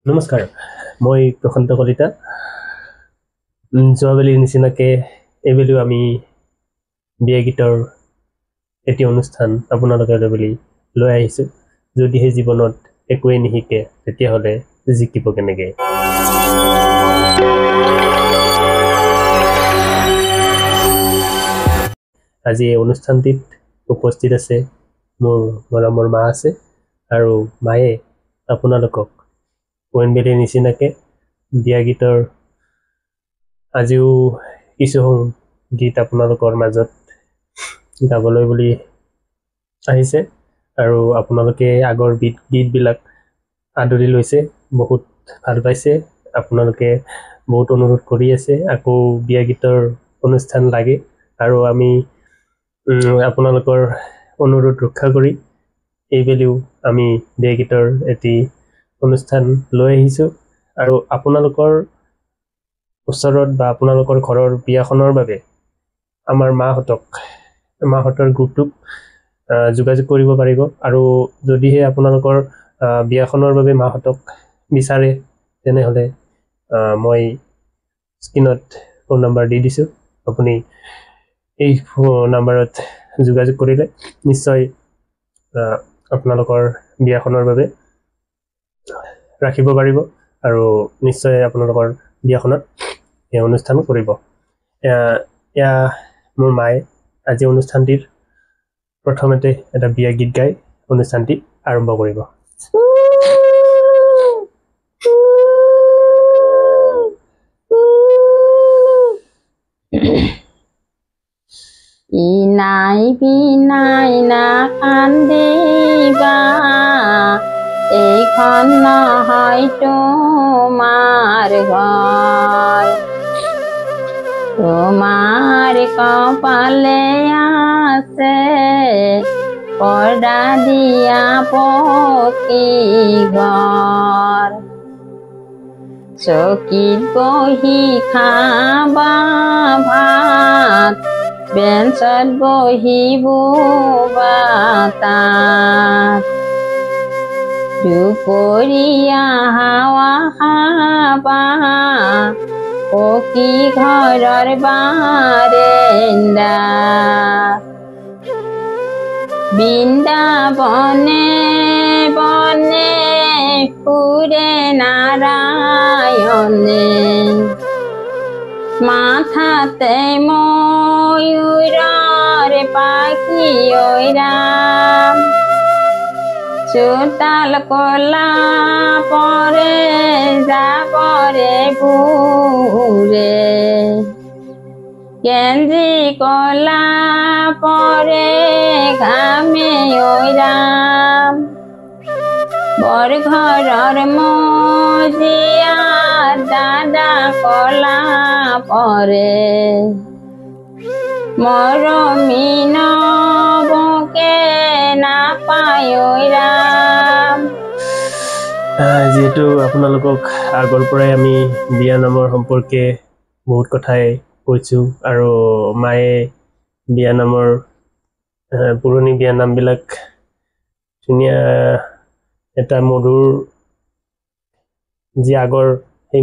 নমস্কাৰ, মই প্ৰশান্ত কলিতা। যোৱাবেলিৰ নিচিনাকৈ এইবেলিও আমি বিয়া গীতৰ এটি অনুষ্ঠান আপোনালোকৰ বুলি লৈ আহিছোঁ। যদিহে জীৱনত একোৱেই নিশিকে তেতিয়াহ'লে জিকিব কেনেকৈ। আজি এই অনুষ্ঠানটিত উপস্থিত আছে মোৰ মৰমৰ মা আছে, আৰু মায়ে আপোনালোকক ওৱেনবেলিৰ নিচিনাকৈ বিয়া গীতৰ আজিও কিছু গীত আপোনালোকৰ মাজত গাবলৈ বুলি আহিছে, আৰু আপোনালোকে আগৰ গীতবিলাক আদৰি লৈছে, বহুত ভাল পাইছে। আপোনালোকে বহুত অনুৰোধ কৰি আছে আকৌ বিয়া গীতৰ অনুষ্ঠান লাগে, আৰু আমি আপোনালোকৰ অনুৰোধ ৰক্ষা কৰি এইবেলিও আমি বিয়া গীতৰ এটি অনুষ্ঠান লৈ আহিছোঁ। আৰু আপোনালোকৰ ওচৰত বা আপোনালোকৰ ঘৰৰ বিয়াখনৰ বাবে আমাৰ মাহঁতৰ গ্ৰুপটোক যোগাযোগ কৰিব পাৰিব। আৰু যদিহে আপোনালোকৰ বিয়াখনৰ বাবে মাহঁতক বিচাৰে তেনেহ'লে মই স্ক্ৰীণত ফোন নম্বৰ দি দিছোঁ। আপুনি এই নম্বৰত যোগাযোগ কৰিলে নিশ্চয় আপোনালোকৰ বিয়াখনৰ বাবে ৰাখিব পাৰিব, আৰু নিশ্চয় আপোনালোকৰ বিয়াখনত এই অনুষ্ঠান কৰিব। এয়া মোৰ মায়ে আজি অনুষ্ঠানটিৰ প্ৰথমতে এটা বিয়া গীত গাই অনুষ্ঠানটি আৰম্ভ কৰিব। ইনাই বিনাই না কান্দিবা, এইখন নহয় তোমাৰ ঘৰ। তোমাৰ কপালে আছে পৰ্দা দিয়া পকী ঘৰ। চকীত বহি খাবা ভাত, বেঞ্চত বহিব তাত। দুপৰীয়া হাৱা খাবা পকী ঘৰৰ বাৰেন্দা। বৃন্দাবনে বনে ফুৰে নাৰায়ণে, মাথাতে ময়ূৰৰ পাখি ঐৰাম। চোতাল কলা পৰে যাবৰে বুৰে, গেঞ্জি কলা পৰে ঘামে ঐৰাম। বৰঘৰৰ মজিয়া দাদা কলা পৰে, মৰমী নবকে নাপায় ঐৰাম। যিহেতু আপোনালোকক আগৰ পৰাই আমি বিয়া নামৰ সম্পৰ্কে বহুত কথাই কৈছোঁ, আৰু মায়ে বিয়া নামৰ পুৰণি বিয়া নামবিলাক ধুনীয়া এটা মধুৰ, যি আগৰ সেই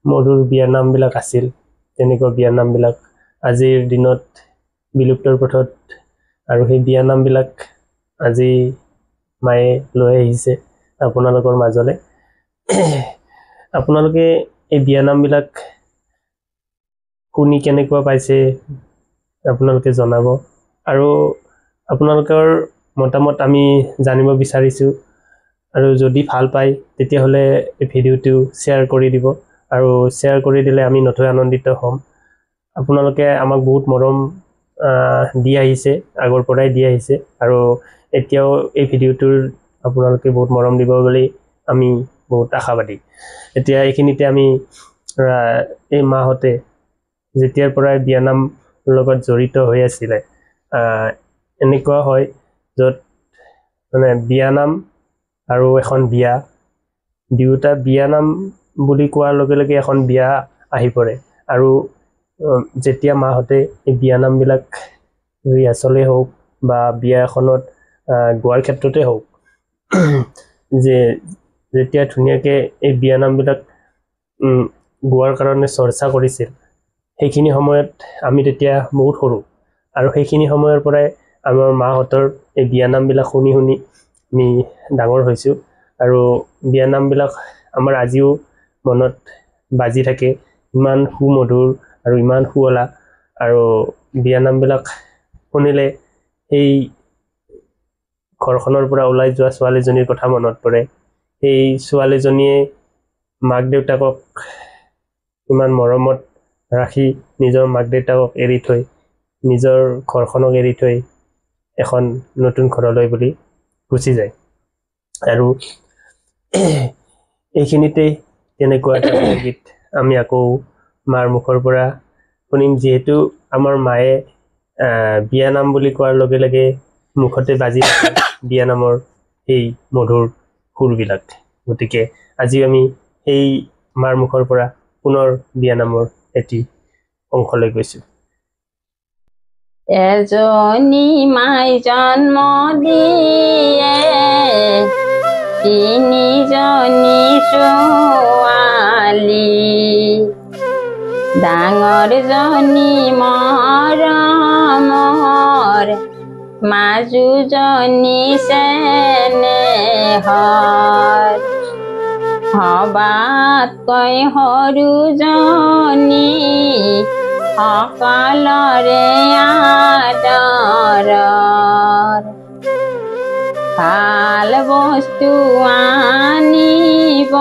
মধুৰ বিয়া নামবিলাক আছিল, তেনেকুৱা বিয়া নামবিলাক আজিৰ দিনত বিলুপ্তৰ পথত, আৰু সেই বিয়া নামবিলাক আজি মায়ে লৈ আহিছে আপোনালোকৰ মাজলৈ। আপোনালোকে এই বিয়া নামবিলাক শুনি কেনেকুৱা পাইছে আপোনালোকে জনাব, আৰু আপোনালোকৰ মতামত আমি জানিব বিচাৰিছোঁ। আৰু যদি ভাল পায় তেতিয়াহ'লে এই ভিডিঅ'টো শ্বেয়াৰ কৰি দিব, আৰু শ্বেয়াৰ কৰি দিলে আমি নথৈ আনন্দিত হ'ম। আপোনালোকে আমাক বহুত মৰম দি আহিছে, আগৰ পৰাই দি আহিছে, আৰু এতিয়াও এই ভিডিঅ'টোৰ আপোনালোকে বহুত মৰম দিব বুলি আমি বহুত আশাবাদী। এতিয়া এইখিনিতে আমি এই মাহঁতে যেতিয়াৰ পৰাই বিয়ানাম লগত জড়িত হৈ আছিলে, এনেকুৱা হয় য'ত মানে বিয়ানাম আৰু এখন বিয়া, দুয়োটা বিয়ানাম বুলি কোৱাৰ লগে লগে এখন বিয়া আহি পৰে। আৰু যেতিয়া মাহঁতে এই বিয়ানামবিলাক ৰিহাৰ্চলেই হওক বা বিয়া এখনত গোৱাৰ ক্ষেত্ৰতে হওক, যে যেতিয়া ধুনীয়াকৈ এই বিয়ানামবিলাক গোৱাৰ কাৰণে চৰ্চা কৰিছিল, সেইখিনি সময়ত আমি তেতিয়া বহুত সৰু, আৰু সেইখিনি সময়ৰ পৰাই আমাৰ মাহঁতৰ এই বিয়ানামবিলাক শুনি শুনি আমি ডাঙৰ হৈছোঁ। আৰু বিয়ানামবিলাক আমাৰ আজিও মনত বাজি থাকে, ইমান সুমধুৰ আৰু ইমান শুৱলা। আৰু বিয়ানামবিলাক শুনিলে সেই ঘৰখনৰ পৰা ওলাই যোৱা ছোৱালীজনীৰ কথা মনত পৰে। সেই ছোৱালীজনীয়ে মাক দেউতাকক ইমান মৰমত ৰাখি নিজৰ মাক দেউতাকক এৰি থৈ, নিজৰ ঘৰখনক এৰি থৈ এখন নতুন ঘৰলৈ বুলি গুচি যায়। আৰু এইখিনিতেই তেনেকুৱা এটা গীত আমি আকৌ মাৰ মুখৰ পৰা শুনিম, যিহেতু আমাৰ মায়ে বিয়ানাম বুলি কোৱাৰ লগে লগে মুখতে বাজি থাকে বিয়ানামৰ সেই মধুৰ সুৰবিলাক। গতিকে আজি আমি সেই মাৰ মুখৰ পৰা পুনৰ বিয়ানামৰ এটি অংশলৈ গৈছোঁ। এজনী মাই জন্ম দিয়ে তিনিজনী ছোৱালী, ডাঙৰজনী মৰমৰ, মাজুজনী চেনেহৰ, সবাতকৈ সৰুজনী সকলৰে আদৰৰ। ভাল বস্তু আনিব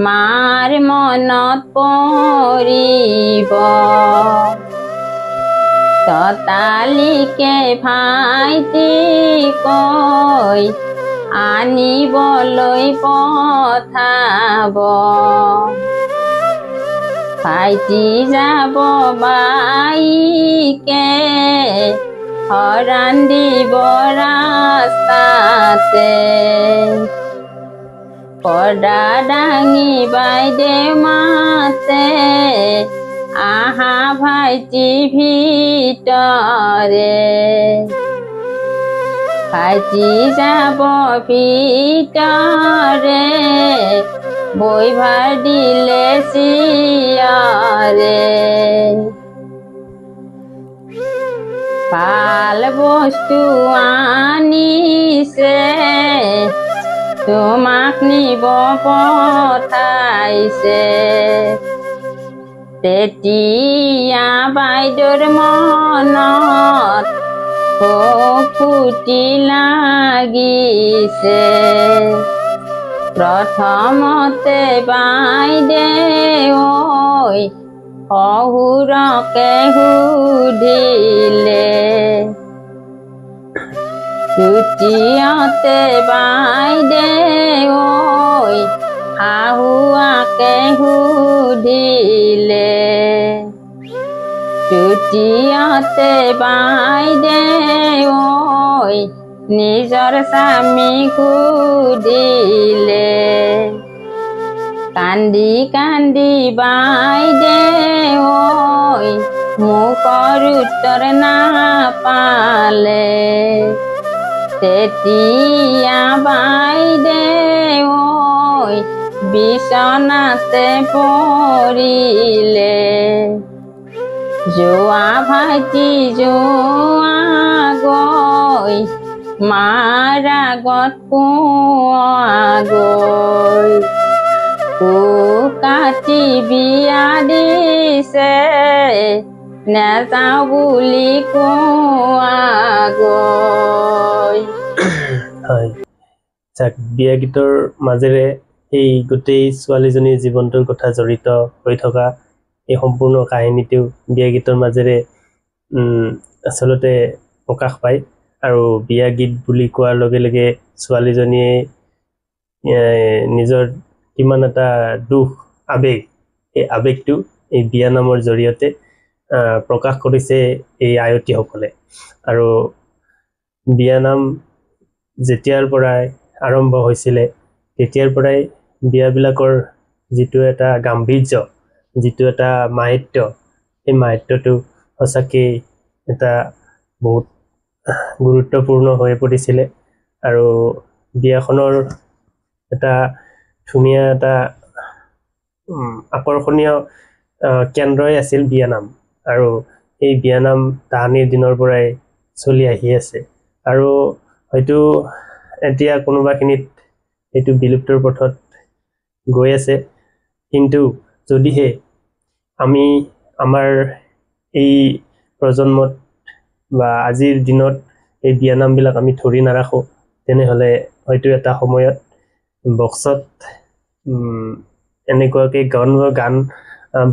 মাৰ মনত পৰিব, ততালিকে ভাইটিকৈ আনিবলৈ পঠাব। ভাইটি যাব বাইকে হৰাণ দিব ৰাস্তাতে, পৰ্দা দাঙি বাইদেউ মাতে আহা ভাইটি ভিতৰে। ভাইটি যাব ভিতৰে, বৈভাৰ দিলে চিঞৰে, ভাল বস্তু আনিছে তোমাক নিব পঠাইছে। তেতিয়া বাইদেউৰ মনত খুব ফূৰ্তি লাগিছে। প্ৰথমতে বাইদেউ শহুৰকে সুধিলে, দ্বিতীয়তে বাইদেউ শাহুৱাকে সুধিলে, তৃতীয়তে বাইদেউ নিজৰ স্বামীক সুধিলে। কান্দি কান্দি বাইদেউ মুখৰ উত্তৰ নাপালে। তেতিয়া বাইদেউ বিচনাতে পৰিলে। যোৱা ভাইটি যোৱা গৈ মাৰ আগত কোৱাগৈ, কাটি বিয়া দিছে নেযাওঁ বুলি কোৱাগৈ। হয়, বিয়া গীতৰ মাজেৰে এই গোটেই ছোৱালীজনীৰ জীৱনটোৰ কথা জড়িত হৈ থকা এই সম্পূৰ্ণ কাহিনীটো বিয়া গীতৰ মাজেৰে আচলতে প্ৰকাশ পায়। আৰু বিয়া গীত বুলি কোৱাৰ লগে লগে ছোৱালীজনীয়ে নিজৰ কিমান এটা দুখ আৱেগ, এই আৱেগটো এই বিয়ানামৰ জৰিয়তে প্ৰকাশ কৰিছে এই আয়তীসকলে। আৰু বিয়ানাম যেতিয়াৰ পৰাই আৰম্ভ হৈছিলে তেতিয়াৰ পৰাই বিয়াবিলাকৰ যিটো এটা গাম্ভীৰ্য, যিটো এটা মাহাত্য, সেই মাহাত্যটো সঁচাকেই এটা বহুত গুৰুত্বপূৰ্ণ হৈ পৰিছিলে। আৰু বিয়াখনৰ এটা ধুনীয়া এটা আকৰ্ষণীয় কেন্দ্ৰই আছিল বিয়ানাম আৰু এই বিয়ানাম তাহানিৰ দিনৰ পৰাই চলি আহি আছে আৰু হয়তো এতিয়া কোনোবাখিনিত এইটো বিলুপ্তৰ পথত গৈ আছে কিন্তু যদিহে আমি আমাৰ এই প্ৰজন্মত বা আজিৰ দিনত এই বিয়ানামবিলাক আমি ধৰি নাৰাখোঁ তেনেহ'লে হয়তো এটা সময়ত বক্সত এনেকুৱাকৈ গান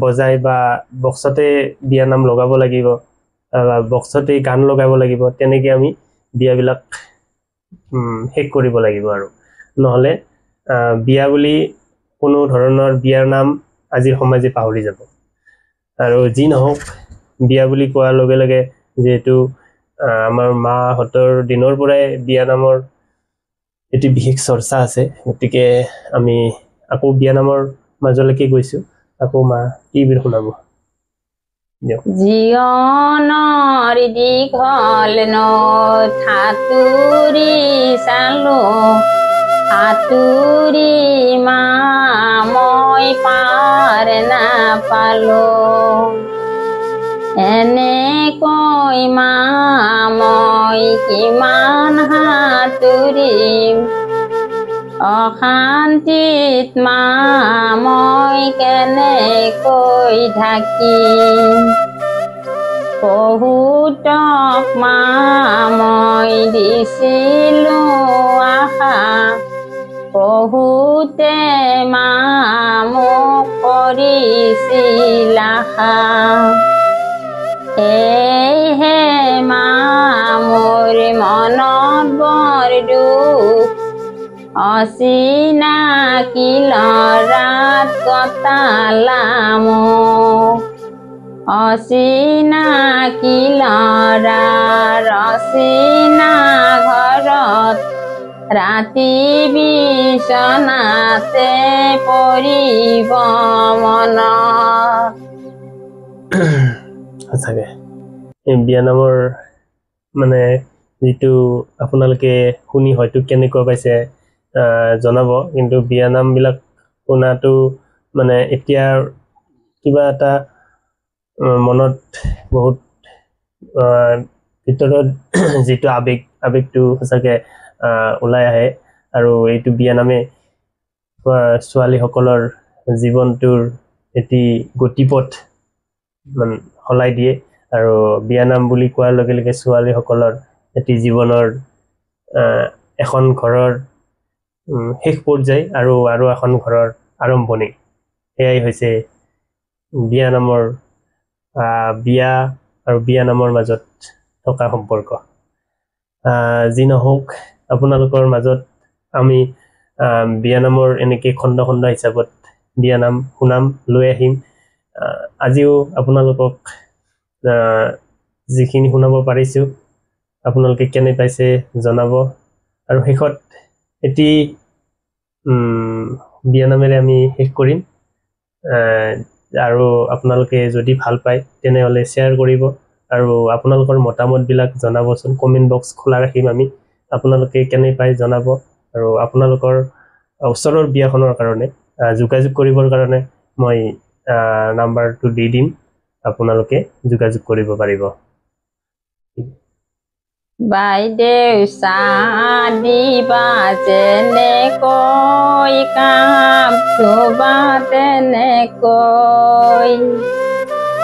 বজাই বা বক্সতে বিয়ানাম লগাব লাগিব বা বক্সতে গান লগাব লাগিব তেনেকৈ আমি বিয়াবিলাক শেষ কৰিব লাগিব আৰু নহ'লে বিয়া বুলি কোনো ধৰণৰ বিয়াৰ নাম আজিৰ সমাজে পাহৰি যাব আৰু যি নহওক বিয়া বুলি কোৱাৰ লগে লগে যিহেতু আমাৰ মাহঁতৰ দিনৰ পৰাই বিয়ানামৰ এটি বিশেষ চৰ্চা আছে গতিকে আমি আকৌ বিয়ানামৰ মাজলৈকে গৈছোঁ আকৌ মা কি বিল শুনাব জীৱনৰ দীঘল নৈ সাঁতুৰি চালো সাঁতুৰি মা মই পাৰ নাপালো এনেকৈ মা মই কিমান সাঁতুৰিম অশান্তিত মা মই কেনেকৈ থাকিম বহুতক মা মই দিছিলোঁ আশা বহুতে মা মোক কৰিছিল আশা সেয়েহে মা মোৰ মনত বৰ দুখ অচিনাকি ল'ৰাত কটালা মোক অচিনাকি ল'ৰাৰ অচিনা ঘৰত ৰাতি বিচনাতে পৰিব মনত সঁচাকৈ এই বিয়ানামৰ মানে যিটো আপোনালোকে শুনি হয়তো কেনেকুৱা পাইছে জনাব কিন্তু বিয়ানামবিলাক শুনাটো মানে এতিয়া কিবা এটা মনত বহুত ভিতৰত যিটো আৱেগটো সঁচাকৈ ওলাই আহে আৰু এইটো বিয়ানামে ছোৱালীসকলৰ জীৱনটোৰ এটি গতিপথ মানে সলাই দিয়ে আৰু বিয়ানাম বুলি কোৱাৰ লগে লগে ছোৱালীসকলৰ এটি জীৱনৰ এখন ঘৰৰ শেষ পৰ্যায় আৰু এখন ঘৰৰ আৰম্ভণি সেয়াই হৈছে বিয়ানামৰ বিয়া আৰু বিয়ানামৰ মাজত থকা সম্পৰ্ক যি নহওক আপোনালোকৰ মাজত আমি বিয়ানামৰ এনেকৈ খণ্ড খণ্ড হিচাপত বিয়ানাম শুনাম লৈ আহিম আজিও আপোনালোকক যিখিনি শুনাব পাৰিছোঁ আপোনালোকে কেনে পাইছে জনাব আৰু শেষত এটি বিয়ানামেৰে আমি শেষ কৰিম আৰু আপোনালোকে যদি ভাল পায় তেনেহ'লে শ্বেয়াৰ কৰিব আৰু আপোনালোকৰ মতামতবিলাক জনাবচোন কমেণ্ট বক্স খোলা ৰাখিম আমি আপোনালোকে কেনে পায় জনাব আৰু আপোনালোকৰ ওচৰৰ বিয়াখনৰ কাৰণে যোগাযোগ কৰিবৰ কাৰণে মই নাম্বাৰটো দি দিম আপোনালোকে যোগাযোগ কৰিব পাৰিব বাইদেউ চাহ দিবা যেনেকৈ কাপ ধুবা তেনেকৈ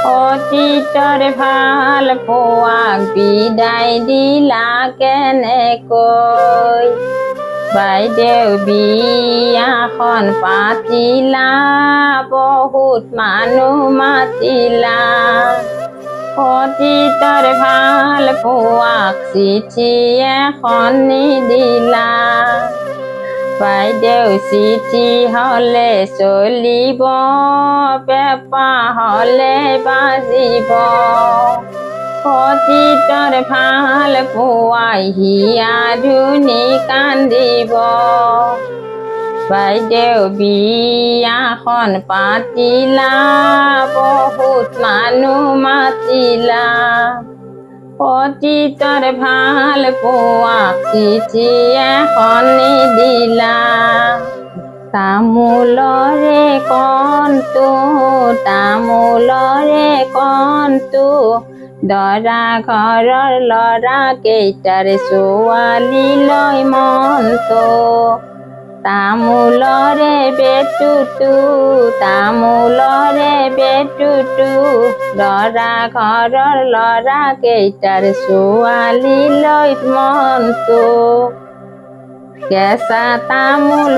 অতীতৰ ভাল পোৱাক বিদায় দিলা কেনেকৈ বাইদেউ বিয়াখন পাতিলা বহুত মানুহ মাতিলা অতীতৰ ভাল পোৱাক চিঠি এখন নিদিলা বাইদেউ চিঠি হ'লে চলিব পেপা হ'লে বাজিব অতীতৰ ভাল পোৱাই হিয়া ধুনি কান্দিব বাইদেউ বিয়াখন পাতিলা বহুত মানুহ মাতিলা অতীতৰ ভাল পোৱাক চিঠি এখন নিদিলা তামোলৰে কণটো দৰা ঘৰৰ ল'ৰা কেইটাৰ ছোৱালীলৈ মনটো তামোলৰে বেটুটো দৰা ঘৰৰ ল'ৰা কেইটাৰ ছোৱালীলৈ মনটো কেঁচা তামোল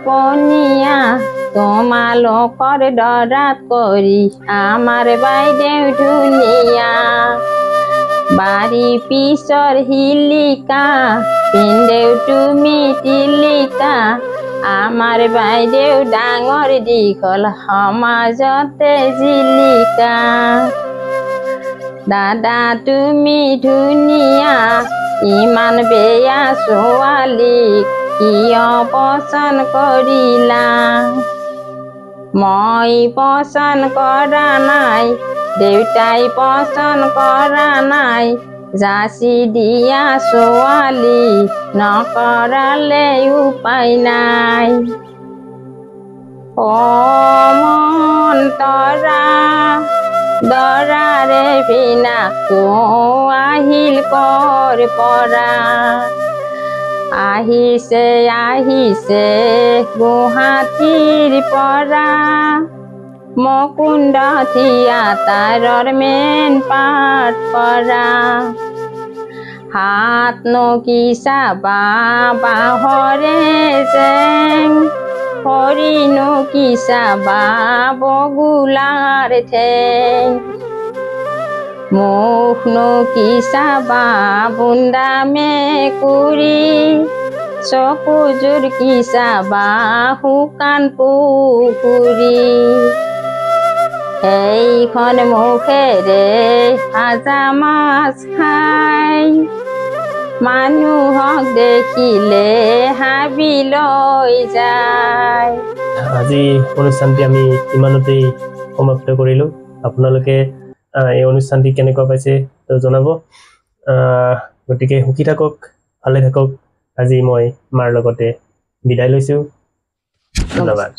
পনীয়া তোমালোকৰ দৰাত কৰি আমাৰ বাইদেউ ধুনীয়া বাৰী পিছৰ শিলিকা পিন্ধেও তুমি টিলিকা আমাৰ বাইদেউ ডাঙৰ দীঘল সমাজতে জিলিকা দাদা তুমি ধুনীয়া ইমান বেয়া ছোৱালীক কিয় পচন্দ কৰিলা মই পচন্দ কৰা নাই দেউতাই পচন্দ কৰা নাই যাচি দিয়া ছোৱালী নকৰালে উপায় নাই মন তৰা দৰাৰে বিনাকো আহিল কৰ পৰা আহিছে গুৱাহাটীৰ পৰা মুকুন্দ থিয়েটাৰৰ মেইন পাৰ্ট কৰা হাতনো কি চাবা বাঁহৰে জেং হৰিণো কি চাবা বগুলাৰ ঠেং মুখনো কি চাবা বুন্দা মেকুৰী চকুযোৰ কি চাবা শুকান পুখুৰী এইখন মুখেৰে ভাজা মাছ খাই মানুহক দেখিলে হাবি লৈ যায় আজি অনুষ্ঠানটি আমি ইমানতেই সমাপ্ত কৰিলোঁ আপোনালোকে এই অনুষ্ঠানটি কেনেকুৱা পাইছে জনাব গতিকে সুখী থাকক ভালে থাকক আজি মই মাৰ লগতে বিদায় লৈছোঁ ধন্যবাদ